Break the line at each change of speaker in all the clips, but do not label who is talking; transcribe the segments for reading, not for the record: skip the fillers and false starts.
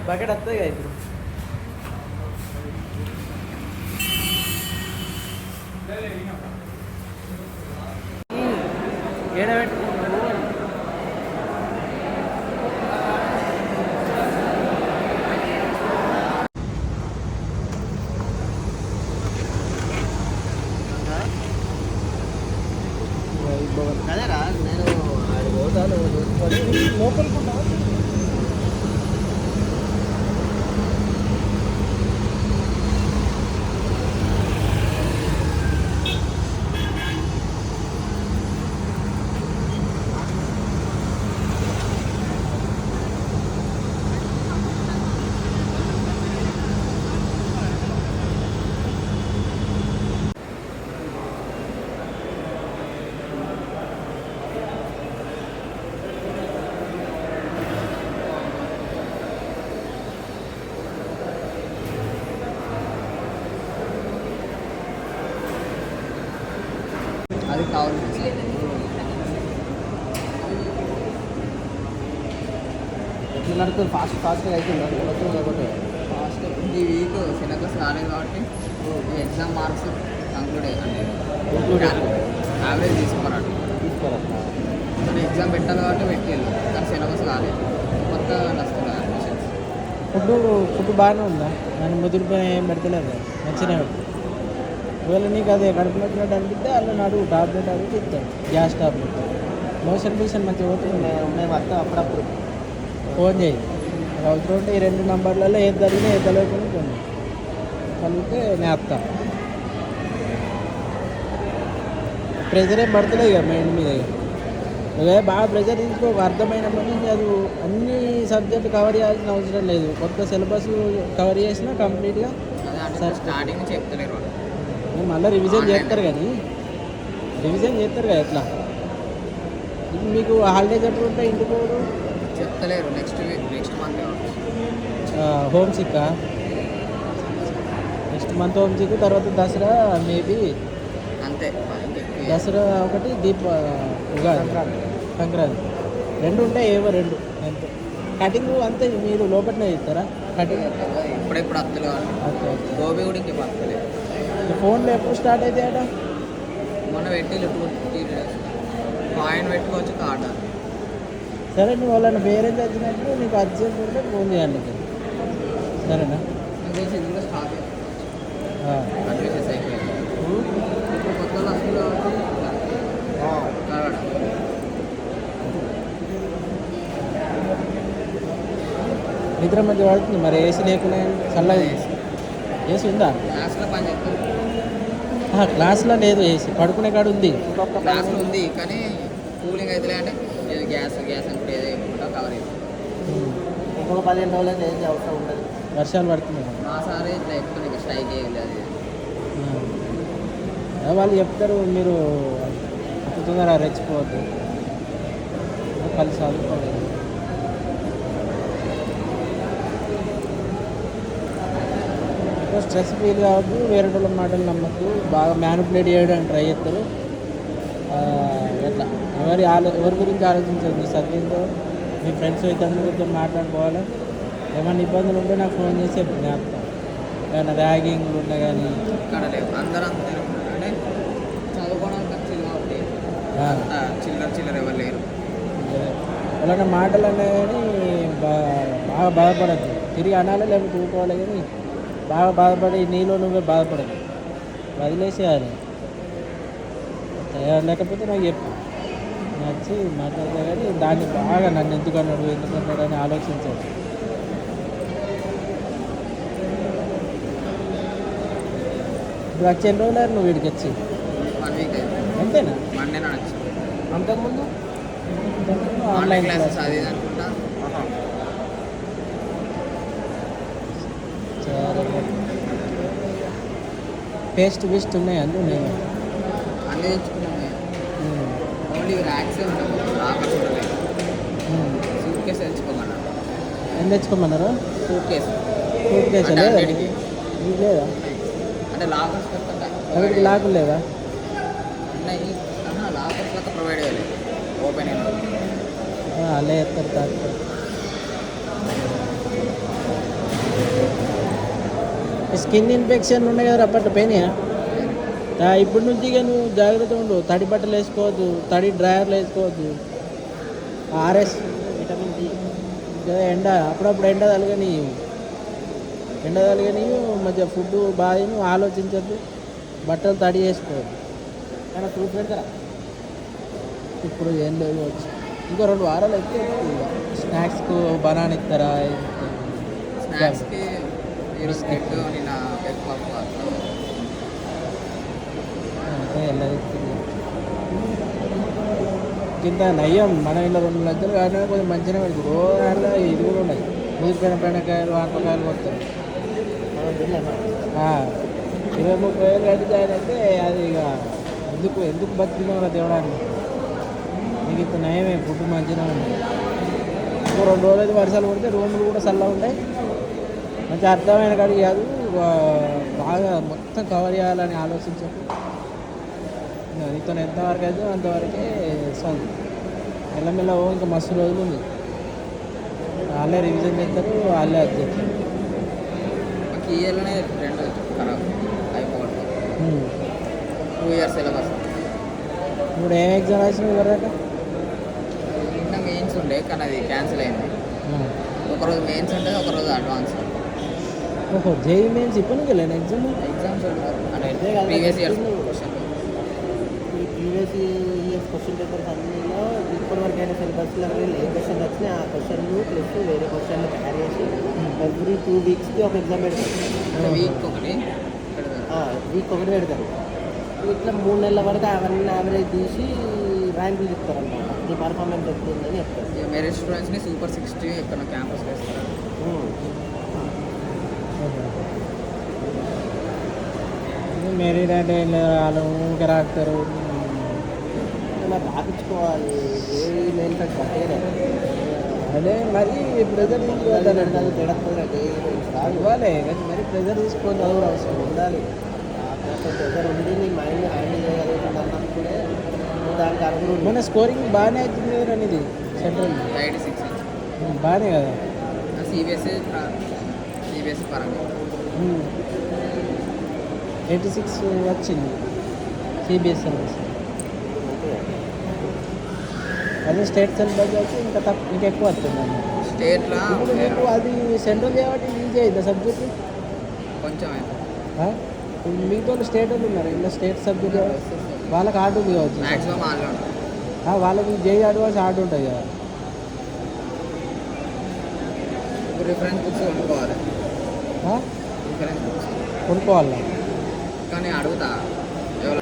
Bucket వస్తుంది కదా ఇప్పుడు. ఏడబెట్టుకున్నావు
అదేరా నేను ఆడి పోతాను చూసుకొని
లోపలికి
అది కావాలి. ఎట్లా నడుతుంది? ఫాస్ట్గా అవుతుంది లేకపోతే ఫాస్ట్. ఈ వీక్ సిలబస్ రాలేదు కాబట్టి ఎగ్జామ్ మార్క్స్ కంక్లూడ్ అంటే యావరేజ్ తీసుకోరాడు. ఎగ్జామ్ పెట్టాలి కాబట్టి పెట్టేళ్ళు కానీ సిలబస్ రాలేదు. కొత్త వస్తుంది అడ్మిషన్స్.
ఫుడ్ బాగానే ఉందా? నన్ను ముదిరిపోయిన ఏం పెడతలేదు, మంచిగా పెడతాను. ఒకవేళ నీకు అదే కడుపు నచ్చినట్టు అనిపిస్తే అలా అడుగు, టాబ్లెట్ అడుగు ఇస్తాను, గ్యాస్ టాబ్లెట్. మోషన్ మిషన్ మంచిగా పోతుంది.
మేము వస్తాం అప్పుడప్పుడు.
ఫోన్ చేయి, అవసరం ఉంటే ఈ 2 నంబర్లలో ఏది జరిగినా ఏది తెలియకుండా ఫోన్ చేయి, కలిగితే నేను వస్తాను. ప్రెజర్ ఏం పడతలేదు ఇక మైండ్ మీద. ఇక బాగా ప్రెజర్ తీసుకో, అర్థమైన పని చదువు. అన్ని సబ్జెక్టు కవర్ చేయాల్సిన అవసరం లేదు. కొత్త సిలబస్ కవర్ చేసినా కంప్లీట్గా
స్టార్టింగ్ చెప్తలేరు.
మళ్ళీ రివిజన్ చేస్తారు కానీ ఎట్లా? మీకు హాలిడేస్ ఎప్పుడు ఉంటాయి? ఇంటికి పోరు
చెప్తలేరు. Next month
home sick, next month home sick. తర్వాత దసరా మేబీ
అంతే.
దసరా ఒకటి, ఉగాది, సంక్రాంతి 2 ఉంటాయి. ఏవో 2 అంతే. కటింగ్ అంతే మీరు లోపలనే చేస్తారా కటింగ్?
ఇప్పుడెప్పుడు అత్తలు గోబీ కూడా ఇంకే పత్తలేదు.
ఫోన్లో ఎప్పుడు స్టార్ట్ అయితే అట?
మొన్న పెట్టి 2-3 days కాయిన్ పెట్టుకోవచ్చు కార్డు.
సరే, నువ్వు వాళ్ళని వేరే తెచ్చినప్పుడు నీకు అర్జెంట్ ఉంటే ఫోన్ చేయండి, సరేనా?
ఇది కూడా స్టార్ట్ అడ్మిషన్స్ అయిపోయింది. ఇప్పుడు కొత్త వస్తుంది కాబట్టి
నిద్ర మధ్య పడుతుంది మరి. ఏసీ లేకుండా చల్లగా ఏసీ ఉందా?
క్లాస్లో పని చేస్తారు.
క్లాస్లో లేదు ఏసీ, పడుకునే కాడ ఉంది.
క్లాస్లో ఉంది కానీ కూలింగ్ అయితే అంటే గ్యాస్ అనుకుంటే ఏదో కవర్ అవుతుంది. ఇంకొక 15 రోజులు అయితే ఏం అవసరం ఉండదు.
వర్షాలు పడుతున్నాయి.
మా సారే ఇట్లా ఎక్కువ స్ట్రైక్ చేయలేదు.
వాళ్ళు చెప్తారు మీరు తొందరగా రెచ్చిపోవద్దు, కలిసి చదువుకోలేదు. స్ట్రెస్ ఫీల్ కావద్దు, వేరే వాళ్ళ మాటలు నమ్మద్దు. బాగా మ్యానిపులేట్ చేయడానికి ట్రై చేస్తారు. ఎట్లా ఎవరి గురించి ఆలోచించదు. చదివిందో మీ ఫ్రెండ్స్ అయితే అందరితో మాట్లాడుకోవాలి. ఏమైనా ఇబ్బందులు ఉంటే నాకు ఫోన్ చేసి జ్ఞాపకం. ఏమైనా ర్యాగింగ్లు ఉన్నాయి కానీ
ఇక్కడ లేవు. అందరూ అంటే చదువుకోవడానికి వచ్చింది కాబట్టి చిల్లర ఎవరు లేరు.
అలాంటి మాటలు అన్నా కానీ బాగా బాధపడద్దు. తిరిగి అనాలి లేకపోతే ఊరుకోవాలి, కానీ బాగా బాధపడి నీలో నువ్వే బాధపడదు, వదిలేసేయాలి. లేకపోతే నాకు చెప్పు, నచ్చి మాట్లాడతా. కానీ దాన్ని బాగా నన్ను ఎందుకన్నాడు అని ఆలోచించాలి. ఇప్పుడు వచ్చే 2 రోజులు నువ్వు వీడికి వచ్చి
1 week
అంతేనా?
మండే నచ్చు.
అంతకుముందు
ఆన్లైన్ క్లాసెస్ అది అనుకుంటా.
పేస్ట్ బెస్ట్ ఉన్నాయి అన్నీ నేను
అన్నీ తెచ్చుకున్నాను. ఓన్లీ ర్యాక్స్ ఆకర్స్ ఉండలేదు. సూట్ కేసు తెచ్చుకోమన్నారు.
ఏం తెచ్చుకోమన్నారు?
సూట్ కేసు
లేదా? లేదా
అంటే లాకర్స్
అక్కడికి లాకులు లేదా?
ఉన్నాయి. లాకర్స్ లెక్క ప్రొవైడ్ చేయలేదు. ఓపెన్
అలా ఎత్తారు. స్కిన్ ఇన్ఫెక్షన్ ఉన్నాయి కదా అప్పట్లో పోయినాయా? ఇప్పటి నుంచి ఇక నువ్వు జాగ్రత్త ఉండు. తడి బట్టలు వేసుకోవద్దు, తడి డ్రైయర్లు వేసుకోవద్దు. ఆర్ఎస్
విటమిన్ డి.
కదా ఎండ అప్పుడప్పుడు ఎండ తలగని మంచిగా ఫుడ్ బాగా నువ్వు ఆలోచించద్దు. బట్టలు తడి వేసుకోవద్దు.
కానీ ఫ్రూట్స్ పెడతారా?
ఇప్పుడు ఏం లేదు వచ్చి ఇంకో 2 వారాలు అయితే స్నాక్స్కు బనానా ఇస్తారా?
స్నాక్స్కి బిస్కెట్ నిన్న ఎగ్ పఫ్
అంతే వెళ్ళదు. కింద నయ్యం మన ఇంట్లో 2 లక్షలు కానీ కొంచెం మంచిగా పెడుతుంది. రోజు ఇది కూడా ఉన్నాయి. ముదిరిపోయిన బెండకాయలు ఆనపకాయలు కొడతారు. 20-30 వేలు కట్టి ఆయన అయితే అది ఇక ఎందుకు బతికినా కూడా తేవడానికి. మీకు ఇంత నయమే, ఫుడ్ మంచిగా ఉంది. ఇంకో 2 రోజులు అయితే వర్షాలు పడితే రూములు కూడా చల్లగా ఉంటాయి. మంచి అర్థమైన కాడికి కాదు, బాగా మొత్తం కవర్ చేయాలని ఆలోచించకు. నీతో ఎంతవరకు అయితే అంతవరకే వస్తుంది. మెల్లమెల్ల ఇంకా మస్తు రోజులు ఉంది. వాళ్ళే రివిజన్ చేస్తారు, వాళ్ళే అది చేస్తారు.
మాకు ఈ ఇయర్లోనే 2 ఖరాబ్ అయిపోవడం 2 ఇయర్స్ సిలబస్.
ఇప్పుడు ఏం ఎగ్జామ్ రాసినావు ఇవరదాకా?
నిన్న మెయిన్స్ ఉండే కానీ అది క్యాన్సిల్ అయింది. ఒకరోజు మెయిన్స్ ఉంటుంది, ఒకరోజు అడ్వాన్స్.
ఓహో, జేఈ మెయిన్స్ ఇప్పుడు వెళ్ళాను ఎగ్జామ్.
ఎగ్జామ్స్ అంటే
అదే కదా
ప్రీవియస్ ఇయర్స్
ఈ ప్రీవియస్ ఇయర్స్ క్వశ్చన్ పేపర్స్ అన్నిలో ఇప్పటి వరకు అయిన సిలబస్లో ఏ క్వశ్చన్ వచ్చినా ఆ క్వశ్చన్లు ప్లస్ వేరే క్వశ్చన్లు క్యారీ చేసి ఎవ్రీ 2 వీక్స్కి ఒక ఎగ్జామ్ పెడతారు.
వీక్ ఒకటి
వీక్ ఒకటి పెడతారు. ఇట్లా 3 నెలల వరకు అవన్నీ యావరేజ్ తీసి ర్యాంకులు ఇస్తారు అన్నమాట. నీ పర్ఫార్మెన్స్ ఎక్కువ చెప్తారు.
మెరిట్ స్టూడెంట్స్ని సూపర్ 60 ఎక్కడ క్యాంపస్ వేస్తారు.
మెరిట్ అంటే వాళ్ళు ఊరికే రాస్తారు.
ఇలా రాపించుకోవాలి. ఏ మెయిన్ కట్టేదే
అదే మరి ప్రెజర్ ఇవ్వాలి కానీ మరి ప్రెజర్ తీసుకొని అది కూడా అవసరం
ఉండాలి. ప్రెజర్ ఉండి నీ మైండ్ హ్యాండిల్ చేయగలుగుతుంది అన్నప్పుడే నువ్వు దానికి అరుగురు.
మన స్కోరింగ్ బాగానే అవుతుంది కదా అనేది సెంట్రల్
86
బాగానే కదా.
సిబిఎస్ఈ పరంగా
86 వచ్చింది సిబిఎస్ఈ. అదే స్టేట్ సిలబస్ అయితే ఇంకా ఎక్కువ వస్తుంది అన్నమాట.
స్టేట్లో
ఇప్పుడు మీకు అది సెంట్రల్ కాబట్టి ఈజీ అయిందా సబ్జెక్ట్
కొంచెం
మిగతా వాళ్ళు స్టేట్ వాళ్ళు ఉన్నారు ఇలా స్టేట్ సబ్జెక్ట్ వాళ్ళకి హార్డ్ ఉంది కావచ్చు.
మ్యాక్సిమం వాళ్ళు
వాళ్ళకి జేఈ అడ్వాన్స్ హార్డ్ ఉంటుంది కదా.
రిఫరెన్స్ బుక్స్ కొనుక్కోవాలి. రిఫరెన్స్ బుక్స్
కొనుక్కోవాలా?
కానీ అడుగుతా ఎవరు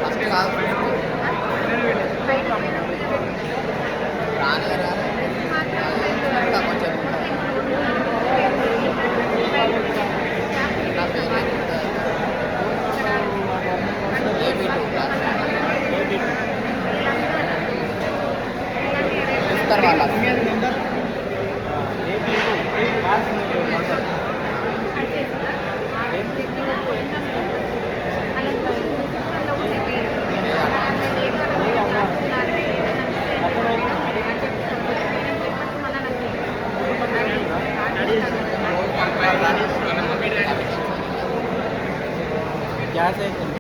ఫస్ట్ కాదు రాని ఇంకా కొంచెం నా పేరు AB2 క్లాస్ ఇస్తారు వాళ్ళ